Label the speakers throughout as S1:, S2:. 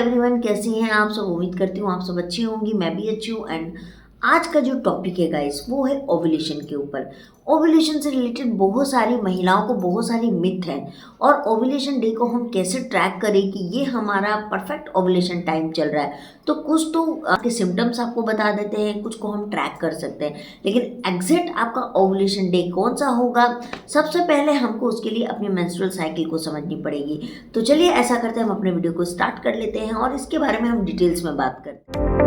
S1: Everyone, कैसी हैं आप सब। उम्मीद करती हूँ आप सब अच्छी होंगी, मैं भी अच्छी हूँ। एंड आज का जो टॉपिक है गाइस वो है ओव्यूलेशन के ऊपर। ओव्यूलेशन से रिलेटेड बहुत सारी महिलाओं को बहुत सारी मिथ है और ओव्यूलेशन डे को हम कैसे ट्रैक करें कि ये हमारा परफेक्ट ओव्यूलेशन टाइम चल रहा है। तो कुछ तो आपके सिम्टम्स आपको बता देते हैं, कुछ को हम ट्रैक कर सकते हैं, लेकिन एग्जैक्ट आपका ओव्यूलेशन डे कौन सा होगा सबसे पहले हमको उसके लिए अपनी मेंस्ट्रुअल साइकिल को समझनी पड़ेगी। तो चलिए ऐसा करते हैं, हम अपने वीडियो को स्टार्ट कर लेते हैं और इसके बारे में हम डिटेल्स में बात करते हैं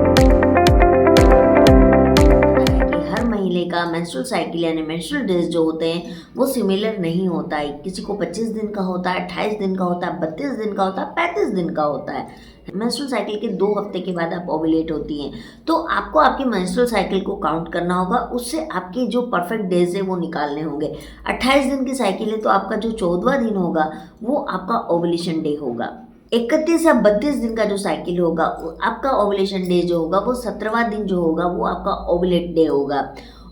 S1: कि हर महीने का मेंस्ट्रुअल साइकिल यानी मेंस्ट्रुअल डेज जो होते हैं वो सिमिलर नहीं होता है। किसी को 25 दिन का होता है, 28 दिन का होता है, 32 दिन का होता है, 35 दिन का होता है। मेंस्ट्रुअल साइकिल के 2 हफ्ते के बाद आप ओव्यूलेट होती हैं, तो आपको आपकी मेंस्ट्रुअल साइकिल को काउंट करना होगा, उससे आपके जो परफेक्ट डेज है वो निकालने होंगे। 28 दिन की साइकिल है तो आपका जो 14वां दिन होगा वो आपका ओव्यूलेशन डे होगा। 31 या 32 दिन का जो साइकिल होगा आपका ओव्यूलेशन डे जो होगा वो 17वां दिन जो होगा वो आपका ओव्यूलेट डे होगा।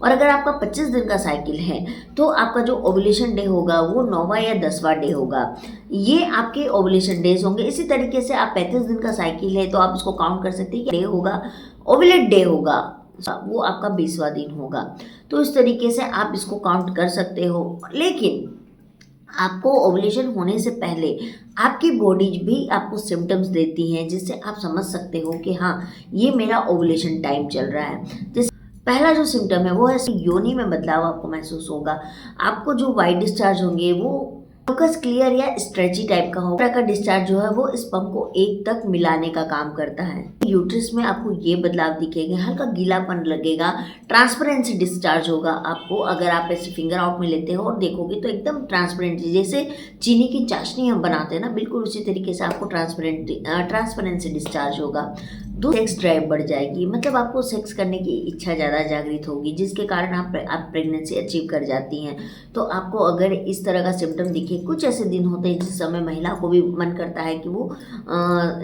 S1: और अगर आपका 25 दिन का साइकिल है तो आपका जो ओव्यूलेशन डे होगा वो 9वां या 10वां डे होगा। ये आपके ओव्यूलेशन डेज होंगे। इसी तरीके से आप 35 दिन का साइकिल है तो आप इसको काउंट कर सकते हैं कि डे होगा, ओव्यूलेट डे होगा, वो आपका 20वां दिन होगा। तो इस तरीके से आप इसको काउंट कर सकते हो। लेकिन आपको ओव्यूलेशन होने से पहले आपकी बॉडी भी आपको सिम्टम्स देती है जिससे आप समझ सकते हो कि हाँ ये मेरा ओव्यूलेशन टाइम चल रहा है। जैसे पहला जो सिम्टम है वो है योनि में बदलाव आपको महसूस होगा। आपको जो वाइट डिस्चार्ज होंगे वो फोकस क्लियर या स्ट्रेची टाइप का होगा। का डिस्चार्ज जो है वो स्पर्म को एक तक मिलाने का काम करता है। यूट्रस में आपको ये बदलाव दिखेगा, हल्का गीलापन लगेगा, ट्रांसपेरेंसी डिस्चार्ज होगा आपको। अगर आप ऐसे फिंगर आउट में लेते हो और देखोगे तो एकदम ट्रांसपेरेंट, जैसे चीनी की चाशनी हम बनाते हैं ना, बिल्कुल उसी तरीके से आपको ट्रांसपेरेंसी डिस्चार्ज होगा। सेक्स ड्राइव बढ़ जाएगी, मतलब आपको सेक्स करने की इच्छा ज़्यादा जागृत होगी जिसके कारण आप प्रेगनेंसी अचीव कर जाती हैं। तो आपको अगर इस तरह का सिम्टम दिखे, कुछ ऐसे दिन होते हैं जिस समय महिला को भी मन करता है कि वो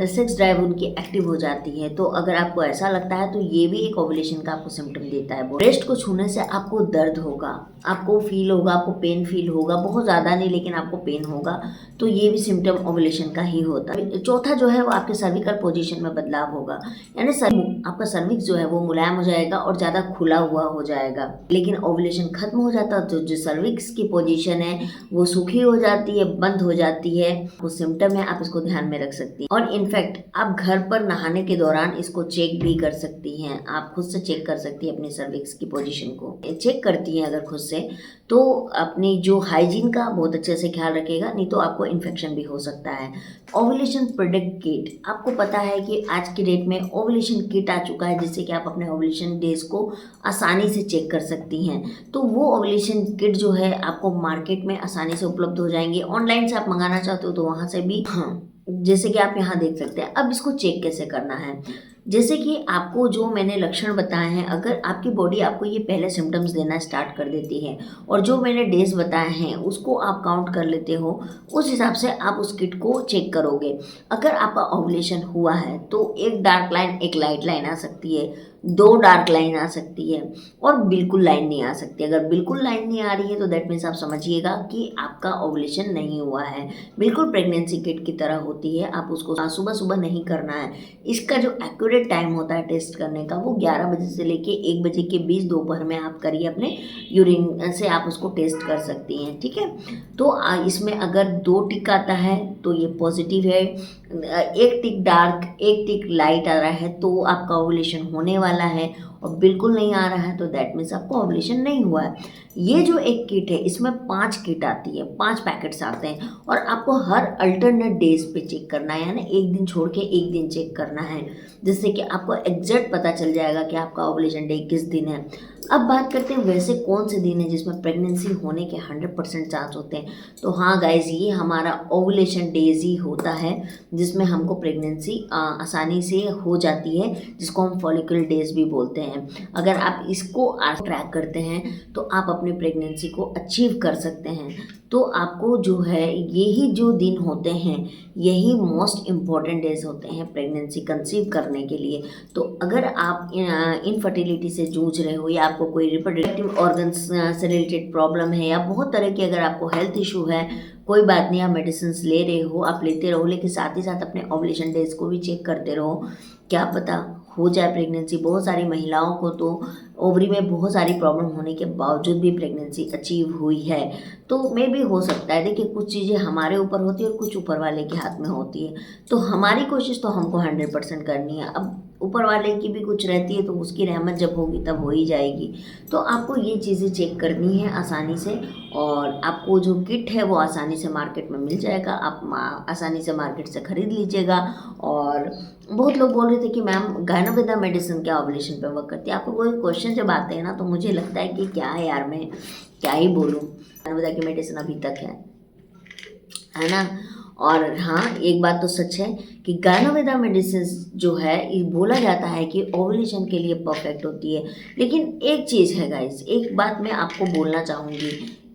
S1: सेक्स ड्राइव उनकी एक्टिव हो जाती है, तो अगर आपको ऐसा लगता है तो ये भी एक ओव्यूलेशन का आपको सिम्टम देता है। ब्रेस्ट को छूने से आपको दर्द होगा, आपको फील होगा, आपको पेन फील होगा, बहुत ज़्यादा नहीं लेकिन आपको पेन होगा, तो ये भी सिम्टम ओव्यूलेशन का ही होता है। चौथा जो है वो आपके सर्विकल पोजीशन में बदलाव होगा, यानी आपका सर्विक्स जो है वो मुलायम हो जाएगा और ज़्यादा खुला हुआ हो जाएगा। लेकिन ओव्यूलेशन खत्म हो जाता है तो जो सर्विक्स की पोजीशन है वो सूखी हो जाती है, बंद हो जाती है। वो सिम्टम है, आप इसको ध्यान में रख सकती हैं। और इनफैक्ट आप घर पर नहाने के दौरान इसको चेक भी कर सकती हैं। आप खुद से चेक कर सकती हैं अपनी सर्विक्स की पोजीशन को। चेक करती हैं अगर खुद से तो अपनी जो हाइजीन का बहुत अच्छे से ख्याल रखेगा, नहीं तो आपको इन्फेक्शन भी हो सकता है। ओव्यूलेशन प्रोडक्ट किट, आपको पता है कि आज की डेट में ओव्यूलेशन किट आ चुका है जिससे कि आप अपने ओव्यूलेशन डेज को आसानी से चेक कर सकती हैं। तो वो ओव्यूलेशन किट जो है आपको मार्केट में आसानी से उपलब्ध हो जाएंगे। ऑनलाइन से आप मंगाना चाहते हो तो वहाँ से भी, हाँ, जैसे कि आप यहाँ देख सकते हैं। अब इसको चेक कैसे करना है, जैसे कि आपको जो मैंने लक्षण बताए हैं, अगर आपकी बॉडी आपको ये पहले सिम्टम्स देना स्टार्ट कर देती है और जो मैंने डेज बताए हैं उसको आप काउंट कर लेते हो, उस हिसाब से आप उस किट को चेक करोगे। अगर आपका ओव्यूलेशन हुआ है तो एक डार्क लाइन, एक लाइट लाइन आ सकती है, 2 डार्क लाइन आ सकती है और बिल्कुल लाइन नहीं आ सकती। अगर बिल्कुल लाइन नहीं आ रही है तो दैट मीन्स आप समझिएगा कि आपका ओव्यूलेशन नहीं हुआ है। बिल्कुल प्रेगनेंसी किट की तरह होती है, आप उसको सुबह सुबह नहीं करना है। इसका जो एक्यूरेट टाइम होता है टेस्ट करने का वो 11 बजे से लेके 1 बजे के बीच दोपहर में आप करिए। अपने यूरिन से आप उसको टेस्ट कर सकती हैं, ठीक है। तो इसमें अगर 2 टिक आता है तो ये पॉजिटिव है, 1 टिक डार्क, 1 टिक लाइट आ रहा है तो आपका ओव्यूलेशन होने वाला है, और बिल्कुल नहीं आ रहा है तो दैट मीन्स आपका ओव्यूलेशन नहीं हुआ है। ये जो एक किट है इसमें 5 किट आती है, 5 पैकेट्स आते हैं और आपको हर अल्टरनेट डेज पे चेक करना है, यानी एक दिन छोड़ के एक दिन चेक करना है, जिससे कि आपको एग्जैक्ट पता चल जाएगा कि आपका ओव्यूलेशन डे किस दिन है। अब बात करते हैं वैसे कौन से दिन है जिसमें प्रेगनेंसी होने के 100% चांस होते हैं। तो हाँ गाइज, ये हमारा ओव्यूलेशन डेज ही होता है जिसमें हमको प्रेगनेंसी आसानी से हो जाती है, जिसको हम फॉलिकुलर डेज भी बोलते हैं। अगर आप इसको ट्रैक करते हैं तो आप अपनी प्रेगनेंसी को अचीव कर सकते हैं। तो आपको जो है यही जो दिन होते हैं यही मोस्ट इम्पॉर्टेंट डेज होते हैं प्रेगनेंसी कंसीव करने के लिए। तो अगर आप इनफर्टिलिटी से जूझ रहे हो या आपको कोई रिप्रोडक्टिव ऑर्गन्स से रिलेटेड प्रॉब्लम है या बहुत तरह की अगर आपको हेल्थ इशू है, कोई बात नहीं, आप मेडिसिन ले रहे हो, आप लेते रहो, लेकिन साथ ही साथ अपने ओवुलेशन डेज को भी चेक करते रहो। क्या पता हो जाए प्रेगनेंसी। बहुत सारी महिलाओं को तो ओवरी में बहुत सारी प्रॉब्लम होने के बावजूद भी प्रेगनेंसी अचीव हुई है। तो मे भी हो सकता है, देखिए कुछ चीज़ें हमारे ऊपर होती है और कुछ ऊपर वाले के हाथ में होती है। तो हमारी कोशिश तो हमको 100% करनी है। अब ऊपर वाले की भी कुछ रहती है, तो उसकी रहमत जब होगी तब हो ही जाएगी। तो आपको ये चीज़ें चेक करनी है आसानी से, और आपको जो किट है वो आसानी से मार्केट में मिल जाएगा। आप आसानी से मार्केट से ख़रीद लीजिएगा। और बहुत लोग बोल रहे थे कि मैम गायनोविदा मेडिसिन क्या ओवुलेशन पे वर्क करती है। आपको कोई क्वेश्चन जब आते हैं ना, तो मुझे लगता है कि क्या है यार, मैं क्या ही बोलूँ। गायनोविदा की मेडिसिन अभी तक है ना। और हाँ, एक बात तो सच है कि गायनोविदा मेडिसिन जो है, ये बोला जाता है कि ओवुलेशन के लिए परफेक्ट होती है। लेकिन एक चीज़ है गाइस, एक बात मैं आपको बोलना चाहूँगी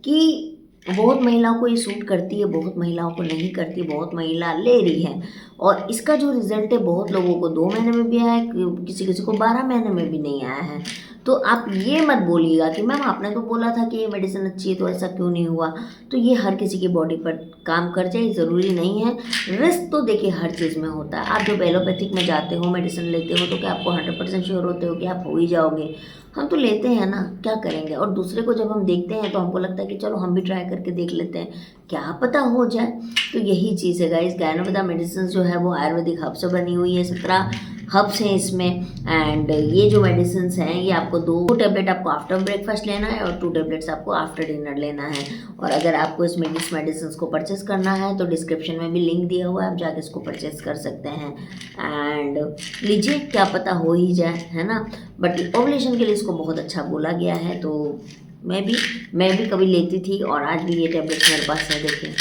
S1: कि बहुत महिलाओं को ये सूट करती है, बहुत महिलाओं को नहीं करती। बहुत महिला ले रही है और इसका जो रिज़ल्ट है, बहुत लोगों को 2 महीने में भी आया है, किसी किसी को 12 महीने में भी नहीं आया है। तो आप ये मत बोलिएगा कि मैम आपने तो बोला था कि ये मेडिसिन अच्छी है, तो ऐसा क्यों नहीं हुआ। तो ये हर किसी की बॉडी पर काम कर जाए ज़रूरी नहीं है। रिस्क तो देखिए हर चीज़ में होता है। आप जब एलोपैथिक में जाते हो, मेडिसिन लेते हो, तो क्या आपको 100% श्योर होते हो कि आप हो ही जाओगे। हम तो लेते हैं ना, क्या करेंगे। और दूसरे को जब हम देखते हैं तो हमको लगता है कि चलो हम भी ट्राई करके देख लेते हैं, क्या पता हो जाए। तो यही चीज़ है गाइस, गायनोविदा मेडिसिन जो है वो आयुर्वेदिक हर्ब से बनी हुई है। 17 हर्ब्स हैं इसमें। एंड ये जो मेडिसिन हैं, ये आपको 2 टैबलेट आपको आफ्टर ब्रेकफास्ट लेना है और 2 टैबलेट्स आपको आफ्टर डिनर लेना है। और अगर आपको इस मेडिसिन को परचेस करना है तो डिस्क्रिप्शन में भी लिंक दिया हुआ है, आप जाके इसको परचेस कर सकते हैं। एंड लीजिए, क्या पता हो ही जाए, है ना। बट ओवुलेशन के लिए इसको बहुत अच्छा बोला गया है। तो मैं भी कभी लेती थी और आज भी ये टैबलेट्स मेरे पास है, देखिए।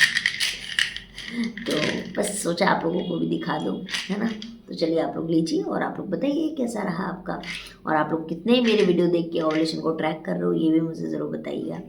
S1: तो बस सोचा आप लोगों को भी दिखा दूँ, है ना। तो चलिए आप लोग लीजिए और आप लोग बताइए कैसा रहा आपका, और आप लोग कितने मेरे वीडियो देख के ओवुलेशन को ट्रैक कर रहे हो, ये भी मुझे ज़रूर बताइएगा।